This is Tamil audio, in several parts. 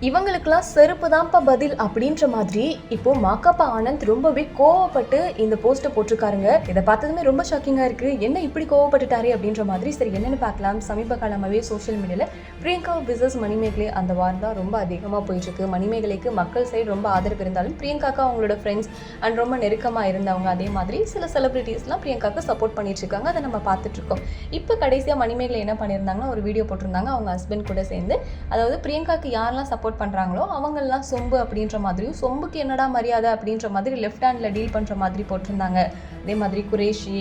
இவங்களுக்கெல்லாம் செருப்பு தான்ப்பா பதில் அப்படின்ற மாதிரி இப்போ மாக்காப்பா ஆனந்த் ரொம்பவே கோவப்பட்டு இந்த போஸ்ட்டை போட்டிருக்காருங்க. இதை பார்த்ததுமே ரொம்ப ஷாக்கிங்காக இருக்குது. என்ன இப்படி கோவப்பட்டுட்டாரு அப்படின்ற மாதிரி. சரி என்னென்னு பார்க்கலாம். சமீப காலமாகவே சோஷியல் மீடியாவில் பிரியங்கா விசஸ் மணிமேகலை அந்த வார் தான் ரொம்ப அதிகமாக போயிட்டுருக்கு. மணிமேகலைக்கு மக்கள் சைடு ரொம்ப ஆதரவு இருந்தாலும் பிரியங்காக்கு அவங்களோட ஃப்ரெண்ட்ஸ் அண்ட் ரொம்ப நெருக்கமாக இருந்தவங்க அதே மாதிரி சில செலிபிரிட்டிஸ்லாம் பிரியங்காக்கு சப்போர்ட் பண்ணிட்டு இருக்காங்க. அதை நம்ம பார்த்துட்ருக்கோம். இப்போ கடைசியாக மணிமேகலை என்ன பண்ணியிருந்தாங்கன்னா ஒரு வீடியோ போட்டிருந்தாங்க. அவங்க ஹஸ்பண்ட் கூட சேர்ந்து, அதாவது பிரியங்காக்கு யாரெல்லாம் சப்போர்ட் பண்றாங்களோ அவங்கெல்லாம் சொம்பு அப்படின்ற மாதிரியும், சொம்புக்கு என்னடா மரியாதை அப்படின்ற மாதிரி லெஃப்ட் ஹேண்ட்ல டீல் பண்ற மாதிரி போட்டிருந்தாங்க. அதே மாதிரி குரேஷி,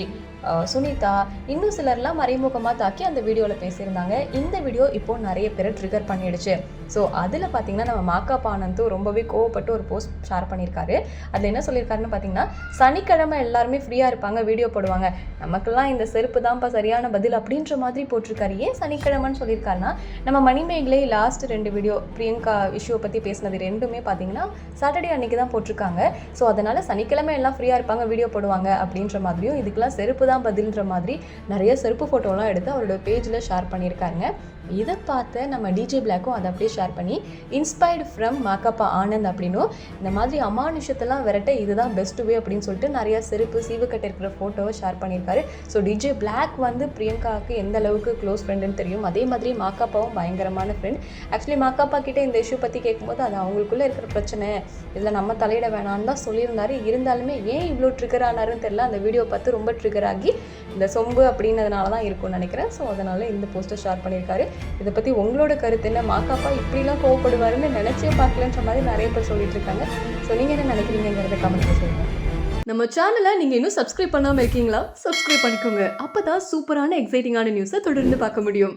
சுனிதா, இன்னும் சிலர்லாம் மறைமுகமாக தாக்கி அந்த வீடியோவில் பேசியிருந்தாங்க. இந்த வீடியோ இப்போ நிறைய பேரை ட்ரிகர் பண்ணிடுச்சு. ஸோ அதில் பார்த்தீங்கன்னா நம்ம மாக்காப்பா ஆனந்தும் ரொம்பவே கோவப்பட்டு ஒரு போஸ்ட் ஷேர் பண்ணியிருக்காரு. அதில் என்ன சொல்லியிருக்காருன்னு பார்த்தீங்கன்னா, சனிக்கிழமை எல்லாருமே ஃப்ரீயாக இருப்பாங்க, வீடியோ போடுவாங்க, நமக்கெல்லாம் இந்த செருப்பு தான்ப்பா சரியான பதில் அப்படின்ற மாதிரி போட்டிருக்காரு. ஏன் சனிக்கிழமைன்னு சொல்லியிருக்காருன்னா, நம்ம மணிமேகலை லாஸ்ட் 2 வீடியோ பிரியங்கா இஷ்யூவை பற்றி பேசினது ரெண்டுமே பார்த்தீங்கன்னா சாட்டர்டே அன்னைக்கு தான் போட்டிருக்காங்க. ஸோ அதனால் சனிக்கிழமை எல்லாம் ஃப்ரீயாக இருப்பாங்க, வீடியோ போடுவாங்க அப்படின்ற மாதிரியும், இதுக்கெல்லாம் செருப்பு தான் பதில்ன்ற மாதிரி நிறைய செருப்பு ஃபோட்டோலாம் எடுத்து அவரோட பேஜில் ஷேர் பண்ணியிருக்காங்க. இதை பார்த்து நம்ம டிஜே பிளாக்கும் அதை அப்படியே ஷேர் பண்ணி இன்ஸ்பயர்டு ஃப்ரம் மாக்காப்பா ஆனந்த் அப்படின்னும், இந்த மாதிரி அமானுஷத்தெல்லாம் விரட்ட இதுதான் பெஸ்ட் வே அப்படின்னு சொல்லிட்டு நிறைய செருப்பு சீவுக்கட்டை இருக்கிற ஃபோட்டோவை ஷேர் பண்ணியிருக்காரு. ஸோ டிஜே பிளாக் வந்து பிரியங்காவுக்கு எந்த அளவுக்கு க்ளோஸ் ஃப்ரெண்டுன்னு தெரியும். அதே மாதிரி மாக்காப்பாவும் பயங்கரமான ஃப்ரெண்ட். ஆக்சுவலி மாக்காப்பா கிட்டே இந்த இஷ்யூ பற்றி கேட்கும்போது அது அவங்களுக்குள்ளே இருக்கிற பிரச்சனை, இதில் நம்ம தலையிட வேணான்னு தான் சொல்லியிருந்தாரு. இருந்தாலுமே ஏன் இவ்வளோ ட்ரிகர் ஆனாருன்னு தெரியல. அந்த வீடியோ பார்த்து ரொம்ப ட்ரிகர் ஆகி இந்த சொம்பு அப்படின்னதுனால தான் இருக்கும்னு நினைக்கிறேன். ஸோ அதனால் இந்த போஸ்ட்டை ஷேர் பண்ணியிருக்காரு. இதை பற்றி உங்களோட கருத்து என்ன? மாக்காப்பா இப்படிலாம் கோவப்படுவாருன்னு நினச்சே பார்க்கலன்ற மாதிரி நிறைய பேர் சொல்லிட்டு இருக்காங்க. ஸோ நீங்கள் என்ன நினைக்கிறீங்கிறத கமெண்ட்டில் சொல்லுங்கள். நம்ம சேனலை நீங்கள் இன்னும் சப்ஸ்கிரைப் பண்ணாமல் இருக்கீங்களா? சப்ஸ்கிரைப் பண்ணிக்கோங்க. அப்போ தான் சூப்பரான எக்ஸைட்டிங்கான நியூஸை தொடர்ந்து பார்க்க முடியும்.